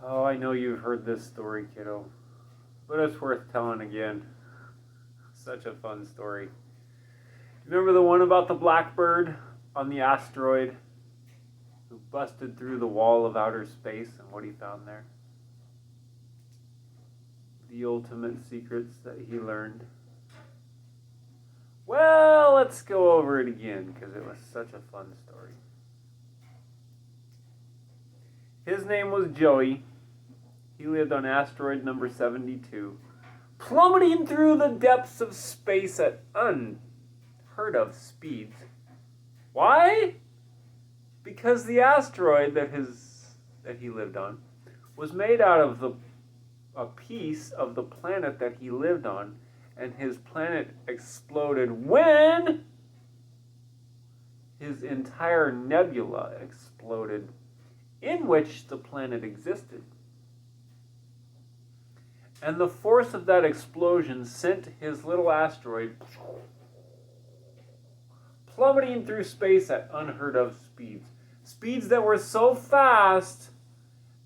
Oh, I know you've heard this story, kiddo, but it's worth telling again. Such a fun story. Remember the one about the blackbird on the asteroid who busted through the wall of outer space and what he found there? The ultimate secrets that he learned. Well, let's go over it again because it was such a fun story. His name was Joey. He lived on asteroid number 72, plummeting through the depths of space at unheard of speeds. Why? Because the asteroid that he lived on was made out of a piece of the planet that he lived on, and his planet exploded when his entire nebula exploded in which the planet existed. And the force of that explosion sent his little asteroid plummeting through space at unheard of speeds. Speeds that were so fast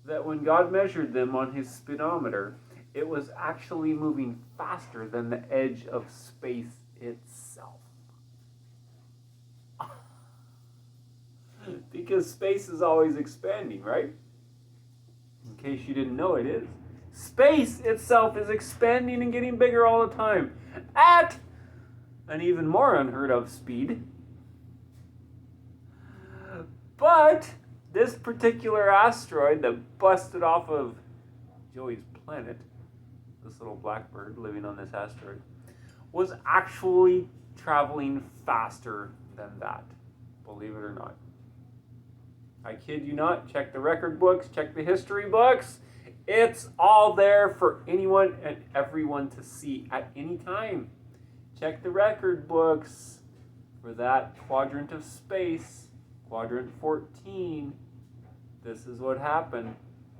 that when God measured them on his speedometer, it was actually moving faster than the edge of space itself. Because space is always expanding, right? In case you didn't know, it is. Space itself is expanding and getting bigger all the time at an even more unheard of speed. But this particular asteroid that busted off of Joey's planet, this little blackbird living on this asteroid, was actually traveling faster than that, believe it or not. I kid you not. Check the record books, check the history books. It's all there for anyone and everyone to see at any time. Check the record books for that quadrant of space, quadrant 14. This is what happened.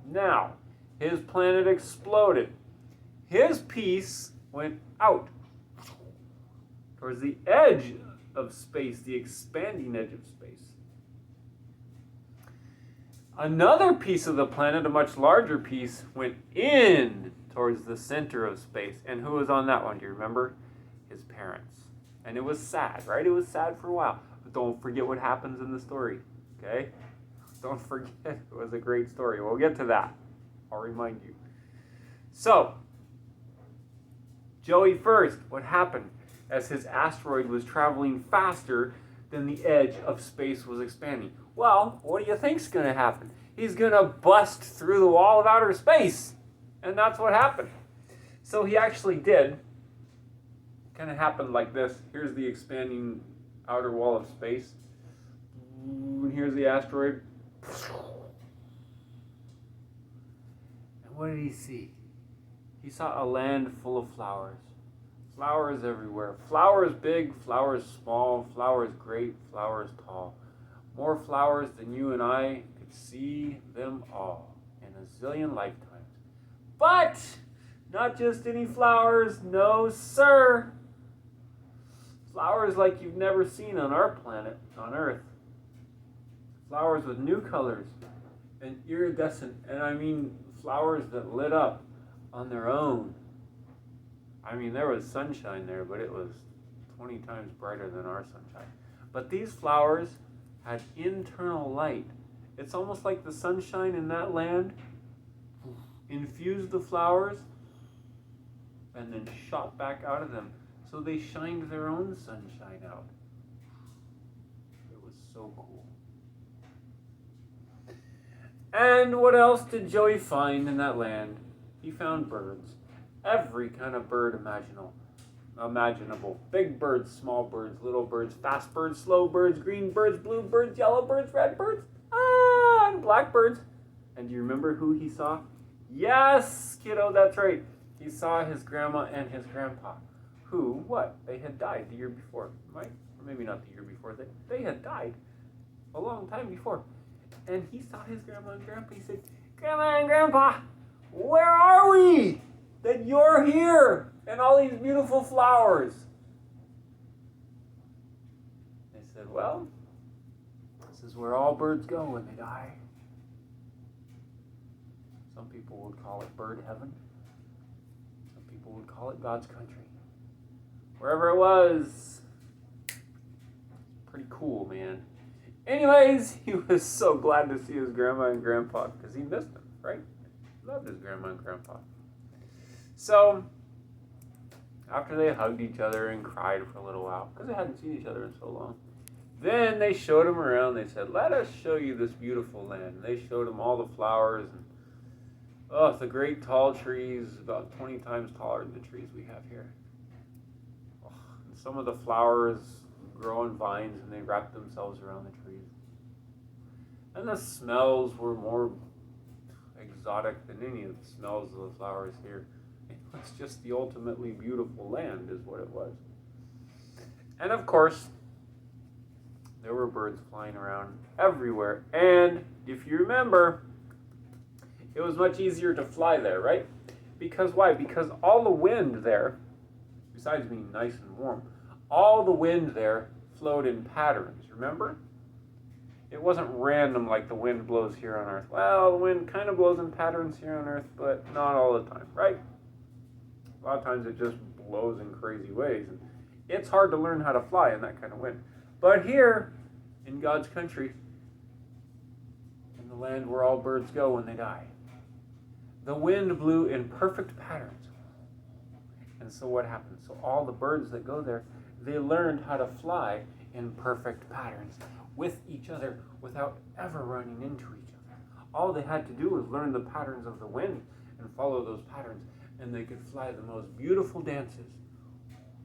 Now, his planet exploded. His piece went out towards the edge of space, the expanding edge of space. Another piece of the planet, a much larger piece, went in towards the center of space. And who was on that one? Do you remember? His parents. And it was sad, right? It was sad for a while. But don't forget what happens in the story, okay? Don't forget. It was a great story. We'll get to that. I'll remind you. So, Joey first, what happened? As his asteroid was traveling faster than the edge of space was expanding. Well, what do you think's going to happen? He's going to bust through the wall of outer space. And that's what happened. So he actually did. It kind of happened like this. Here's the expanding outer wall of space. And here's the asteroid. And what did he see? He saw a land full of flowers. Flowers everywhere. Flowers big, flowers small, flowers great, flowers tall. More flowers than you and I could see them all in a zillion lifetimes. But not just any flowers, no sir. Flowers like you've never seen on our planet, on Earth. Flowers with new colors and iridescent, and I mean flowers that lit up on their own. I mean, there was sunshine there, but it was 20 times brighter than our sunshine. But these flowers had internal light. It's almost like the sunshine in that land infused the flowers and then shot back out of them. So they shined their own sunshine out. It was so cool. And what else did Joey find in that land? He found birds. Every kind of bird imaginable. Big birds, small birds, little birds, fast birds, slow birds, green birds, blue birds, yellow birds, red birds, and black birds. And do you remember who he saw? Yes, kiddo, that's right. He saw his grandma and his grandpa, who, what? They had died the year before, right? Or maybe not the year before. They had died a long time before. And he saw his grandma and grandpa. He said, Grandma and Grandpa, where are we? That you're here and all these beautiful flowers. They said, well, this is where all birds go when they die. Some people would call it bird heaven. Some people would call it God's country. Wherever it was, pretty cool, man. Anyways, he was so glad to see his grandma and grandpa because he missed them, right? He loved his grandma and grandpa. So, after they hugged each other and cried for a little while, because they hadn't seen each other in so long, then they showed him around. They said, let us show you this beautiful land. And they showed him all the flowers and the great tall trees, about 20 times taller than the trees we have here. And some of the flowers grow on vines and they wrap themselves around the trees. And the smells were more exotic than any of the smells of the flowers here. It was just the ultimately beautiful land is what it was. And of course, there were birds flying around everywhere. And if you remember, it was much easier to fly there, right? Because why? Because all the wind there, besides being nice and warm, all the wind there flowed in patterns, remember? It wasn't random like the wind blows here on Earth. Well, the wind kind of blows in patterns here on Earth, but not all the time, right? A lot of times it just blows in crazy ways. And it's hard to learn how to fly in that kind of wind. But here, in God's country, in the land where all birds go when they die, the wind blew in perfect patterns. And so what happened? So all the birds that go there, they learned how to fly in perfect patterns with each other without ever running into each other. All they had to do was learn the patterns of the wind and follow those patterns, and they could fly the most beautiful dances.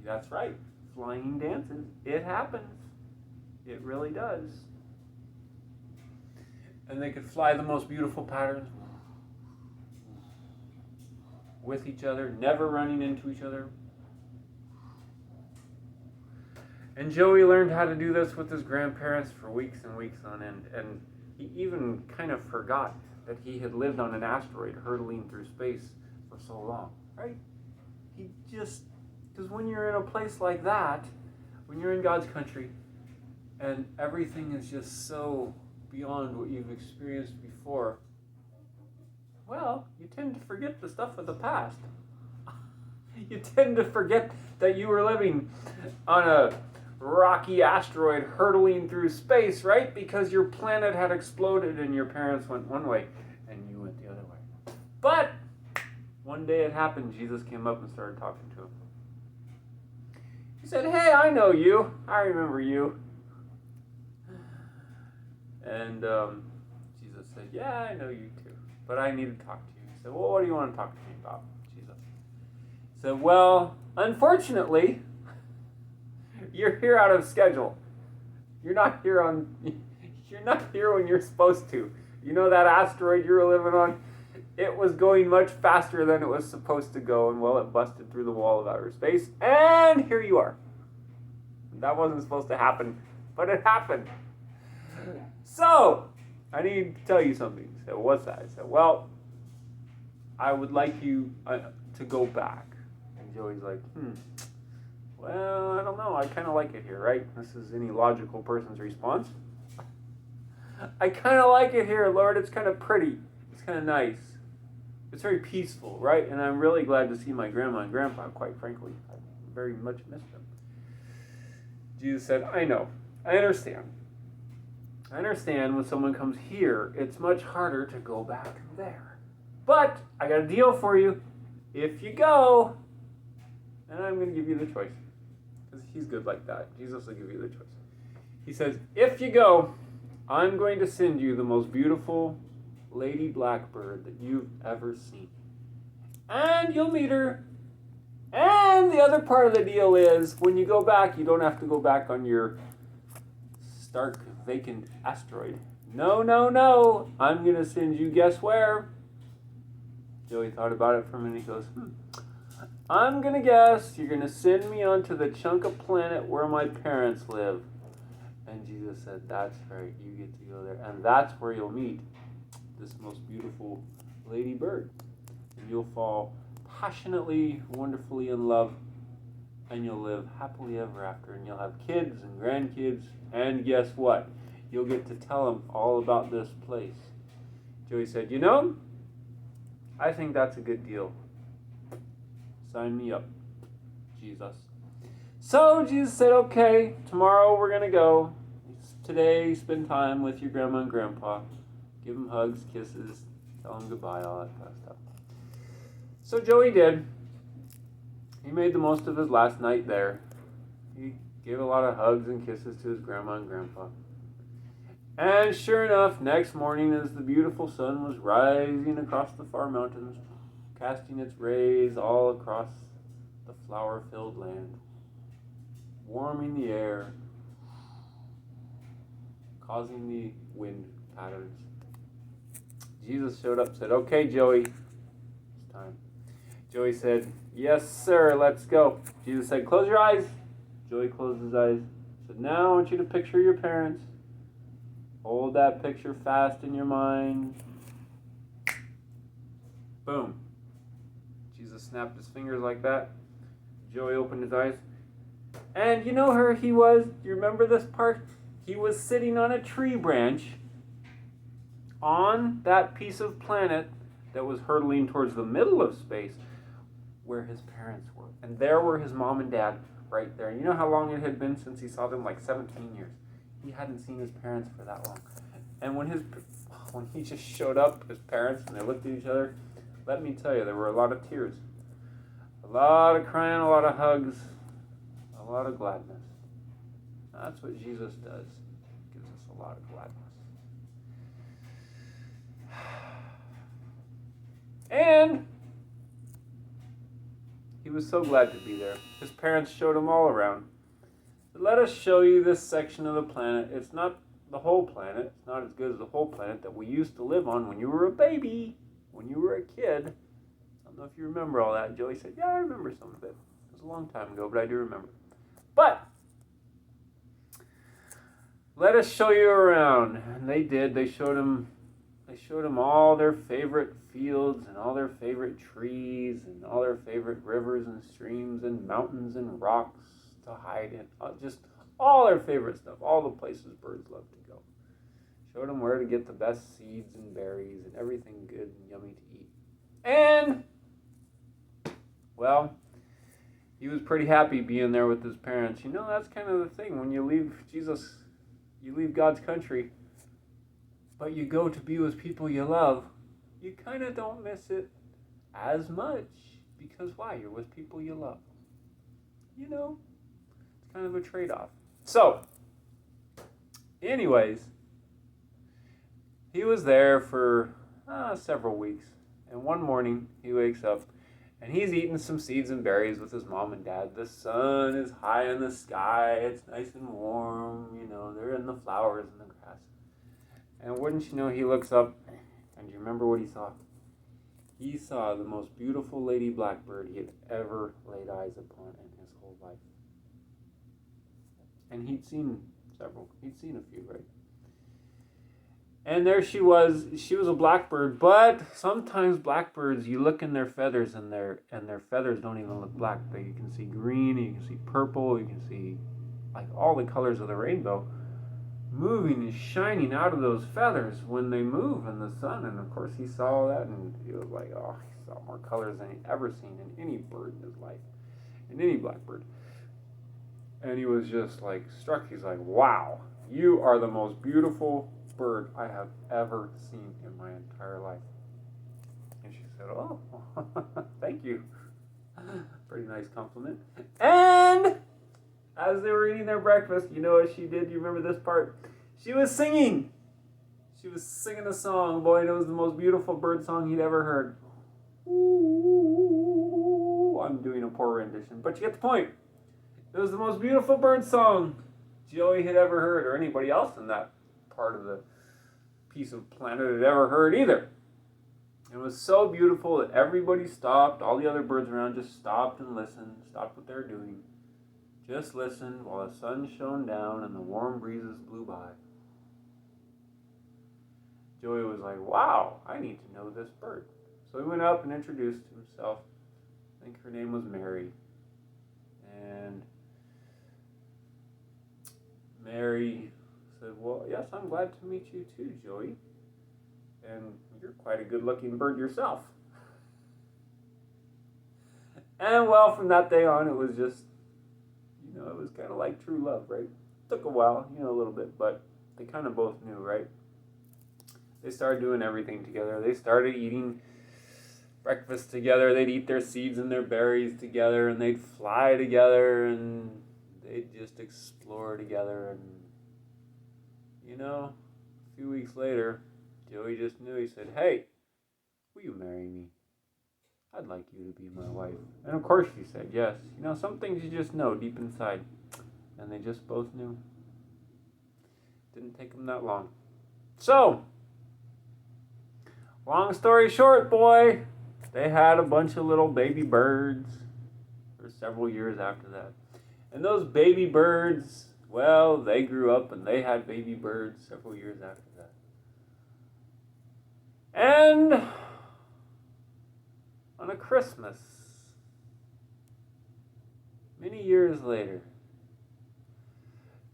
That's right, flying dances. It happens. It really does. And they could fly the most beautiful patterns with each other, never running into each other. And Joey learned how to do this with his grandparents for weeks and weeks on end. And he even kind of forgot that he had lived on an asteroid hurtling through space for so long, right? He just, because when you're in a place like that, when you're in God's country, and everything is just so beyond what you've experienced before, well, you tend to forget the stuff of the past. You tend to forget that you were living on a rocky asteroid hurtling through space, right? Because your planet had exploded and your parents went one way and you went the other way. But one day it happened. Jesus came up and started talking to him. He said, hey, I know you. I remember you. And Jesus said, yeah, I know you too. But I need to talk to you. He said, well, what do you want to talk to me about, Jesus? He said, well, unfortunately, you're here out of schedule. You're not here when you're supposed to. You know that asteroid you were living on? It was going much faster than it was supposed to go, and well, it busted through the wall of outer space, and here you are. That wasn't supposed to happen, but it happened. So, I need to tell you something. He said, what's that? I said, well, I would like you to go back. And Joey's like, well, I don't know. I kind of like it here, right? This is any logical person's response. I kind of like it here, Lord. It's kind of pretty. It's kind of nice. It's very peaceful, right? And I'm really glad to see my grandma and grandpa, quite frankly. I very much miss them. Jesus said, I know. I understand. I understand when someone comes here, it's much harder to go back there. But I got a deal for you. If you go, and I'm going to give you the choice. Because he's good like that. Jesus will give you the choice. He says, if you go, I'm going to send you the most beautiful lady blackbird that you've ever seen. And you'll meet her. And the other part of the deal is, when you go back, you don't have to go back on your stark, vacant asteroid. No, no, no. I'm going to send you, guess where? Joey thought about it for a minute. He goes, I'm going to guess you're going to send me onto the chunk of planet where my parents live. And Jesus said, that's right. You get to go there. And that's where you'll meet this most beautiful lady bird. And you'll fall passionately, wonderfully in love. And you'll live happily ever after. And you'll have kids and grandkids. And guess what? You'll get to tell them all about this place. Joey said, you know, I think that's a good deal. Sign me up, Jesus. So Jesus said, okay, tomorrow we're going to go. Today, spend time with your grandma and grandpa. Give them hugs, kisses, tell them goodbye, all that kind of stuff. So Joey did. He made the most of his last night there. He gave a lot of hugs and kisses to his grandma and grandpa. And sure enough, next morning as the beautiful sun was rising across the far mountains, casting its rays all across the flower-filled land, warming the air, causing the wind patterns. Jesus showed up and said, okay, Joey, it's time. Joey said, yes, sir, let's go. Jesus said, close your eyes. Joey closed his eyes. Said, now I want you to picture your parents. Hold that picture fast in your mind. Boom. Jesus snapped his fingers like that. Joey opened his eyes. And you know where he was? Do you remember this part? He was sitting on a tree branch on that piece of planet that was hurtling towards the middle of space where his parents were. And there were his mom and dad right there. And you know how long it had been since he saw them? Like 17 years. He hadn't seen his parents for that long. And when he just showed up, his parents, and they looked at each other, let me tell you, there were a lot of tears. A lot of crying, a lot of hugs, a lot of gladness. That's what Jesus does. He gives us a lot of gladness. And he was so glad to be there. His parents showed him all around. Let us show you this section of the planet. It's not the whole planet. It's not as good as the whole planet that we used to live on when you were a baby, when you were a kid. I don't know if you remember all that. Joey said, yeah, I remember some of it. It was a long time ago, but I do remember. But let us show you around. And they did. They showed him all their favorite fields and all their favorite trees and all their favorite rivers and streams and mountains and rocks to hide in. Just all their favorite stuff. All the places birds love to go. Showed them where to get the best seeds and berries and everything good and yummy to eat. And, well, he was pretty happy being there with his parents. You know, that's kind of the thing. When you leave Jesus, you leave God's country, but you go to be with people you love, you kind of don't miss it as much. Because why? You're with people you love. You know, it's kind of a trade-off. So, anyways, he was there for several weeks. And one morning, he wakes up, and he's eating some seeds and berries with his mom and dad. The sun is high in the sky. It's nice and warm. You know, they're in the flowers and the grass. And wouldn't you know, he looks up, and do you remember what he saw? He saw the most beautiful lady blackbird he had ever laid eyes upon in his whole life. And he'd seen a few, right? And there she was a blackbird, but sometimes blackbirds, you look in their feathers and their feathers don't even look black. You can see green, you can see purple, you can see like all the colors of the rainbow moving and shining out of those feathers when they move in the sun. And of course he saw that and he was like, oh, he saw more colors than he'd ever seen in any bird in his life, in any blackbird. And he was just like struck. He's like, wow, you are the most beautiful bird I have ever seen in my entire life. And she said, oh, thank you. Pretty nice compliment. And as they were eating their breakfast, you know what she did? You remember this part? She was singing. She was singing a song. Boy, it was the most beautiful bird song he'd ever heard. Ooh, I'm doing a poor rendition, but you get the point. It was the most beautiful bird song Joey had ever heard, or anybody else in that part of the piece of planet had ever heard either. It was so beautiful that everybody stopped. All the other birds around just stopped and listened, stopped what they were doing. Just listened while the sun shone down and the warm breezes blew by. Joey was like, wow, I need to know this bird. So he went up and introduced himself. I think her name was Mary. And Mary said, well, yes, I'm glad to meet you too, Joey. And you're quite a good-looking bird yourself. And well, from that day on, it was just, it was kind of like true love, right? Took a while, a little bit, but they kind of both knew, right? They started doing everything together. They started eating breakfast together. They'd eat their seeds and their berries together, and they'd fly together, and they'd just explore together. And, a few weeks later, Joey just knew. He said, "Hey, will you marry me? I'd like you to be my wife." And of course she said yes. Some things you just know deep inside. And they just both knew. Didn't take them that long. So, long story short, boy, they had a bunch of little baby birds for several years after that. And those baby birds, well, they grew up and they had baby birds several years after that. And on a Christmas, many years later,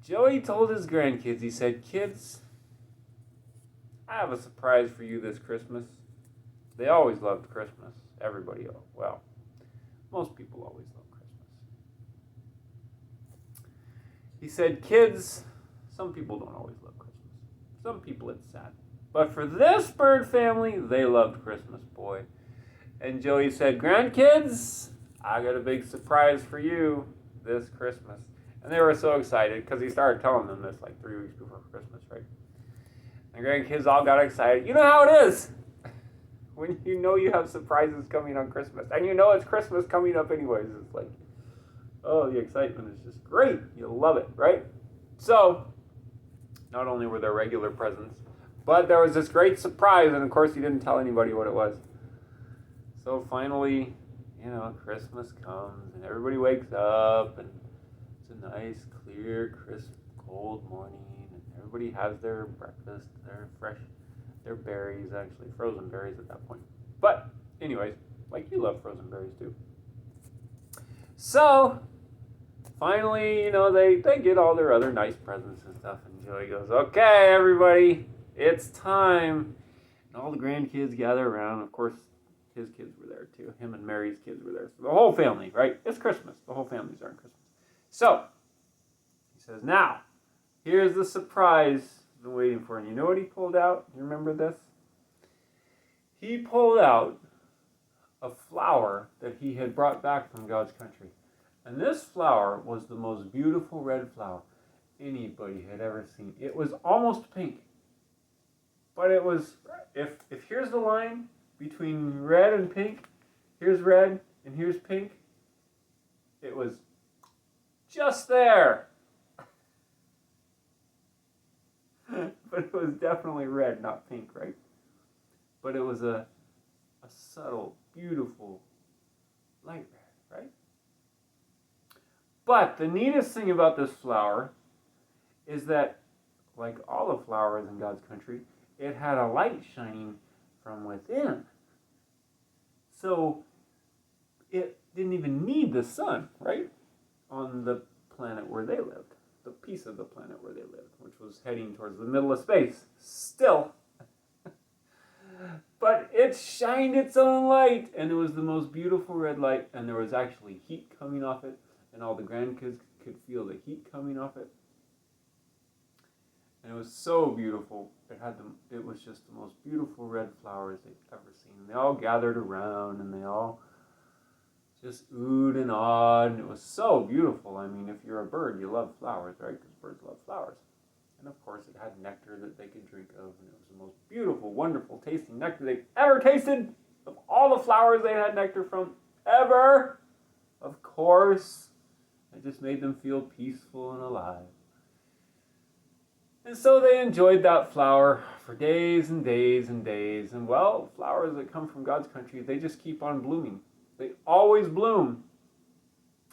Joey told his grandkids, he said, "Kids, I have a surprise for you this Christmas." They always loved Christmas. Everybody, well, most people always love Christmas. He said, "Kids, some people don't always love Christmas. Some people it's sad. But for this bird family, they loved Christmas, boy." And Joey said, "Grandkids, I got a big surprise for you this Christmas." And they were so excited because he started telling them this like 3 weeks before Christmas, right? And grandkids all got excited. You know how it is when you have surprises coming on Christmas. And it's Christmas coming up anyways. It's like, oh, the excitement is just great. You love it, right? So, not only were there regular presents, but there was this great surprise. And of course, he didn't tell anybody what it was. So finally, Christmas comes and everybody wakes up and it's a nice, clear, crisp, cold morning, and everybody has their breakfast, their berries, actually, frozen berries at that point. But, anyways, like you love frozen berries too. So, finally, they get all their other nice presents and stuff, and Joey goes, "Okay, everybody, it's time." And all the grandkids gather around. Of course, his kids were there too. Him and Mary's kids were there. So the whole family, right? It's Christmas. The whole family's there on Christmas. So, he says, "Now, here's the surprise I've been waiting for." And you know what he pulled out? You remember this? He pulled out a flower that he had brought back from God's country. And this flower was the most beautiful red flower anybody had ever seen. It was almost pink. But it was, if here's the line between red and pink, here's red and here's pink, it was just there. But it was definitely red, not pink, right? But it was a subtle, beautiful light red, right? But the neatest thing about this flower is that, like all the flowers in God's country, it had a light shining from within. So it didn't even need the sun, right? On the planet where they lived. The piece of the planet where they lived, which was heading towards the middle of space. Still. But it shined its own light, and it was the most beautiful red light, and there was actually heat coming off it, and all the grandkids could feel the heat coming off it. And it was so beautiful. It was just the most beautiful red flowers they'd ever seen. And they all gathered around, and they all just oohed and awed, and it was so beautiful. I mean, if you're a bird, you love flowers, right? Because birds love flowers. And of course, it had nectar that they could drink of, and it was the most beautiful, wonderful tasting nectar they've ever tasted of all the flowers they had nectar from ever. Of course, it just made them feel peaceful and alive. And so they enjoyed that flower for days and days and days. And well, flowers that come from God's country, they just keep on blooming. They always bloom.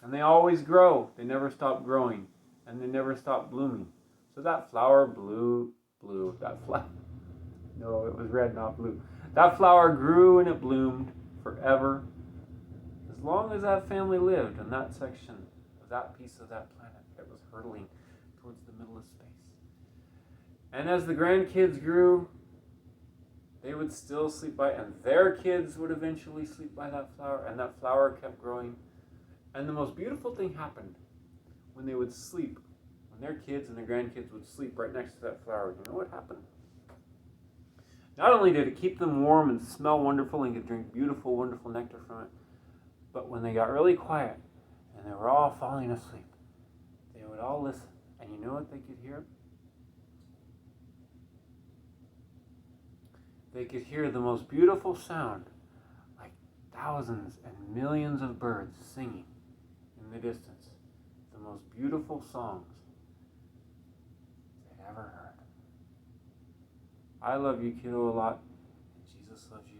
And they always grow. They never stop growing. And they never stop blooming. So that flower blew. No, it was red, not blue. That flower grew and it bloomed forever. As long as that family lived in that section of that piece of that planet that was hurtling towards the middle of space. And as the grandkids grew, they would still sleep by, and their kids would eventually sleep by that flower, and that flower kept growing. And the most beautiful thing happened when they would sleep, when their kids and their grandkids would sleep right next to that flower. You know what happened? Not only did it keep them warm and smell wonderful and could drink beautiful, wonderful nectar from it, but when they got really quiet and they were all falling asleep, they would all listen. And you know what they could hear? They could hear the most beautiful sound, like thousands and millions of birds singing in the distance. The most beautiful songs they'd ever heard. I love you, kiddo, a lot, and Jesus loves you.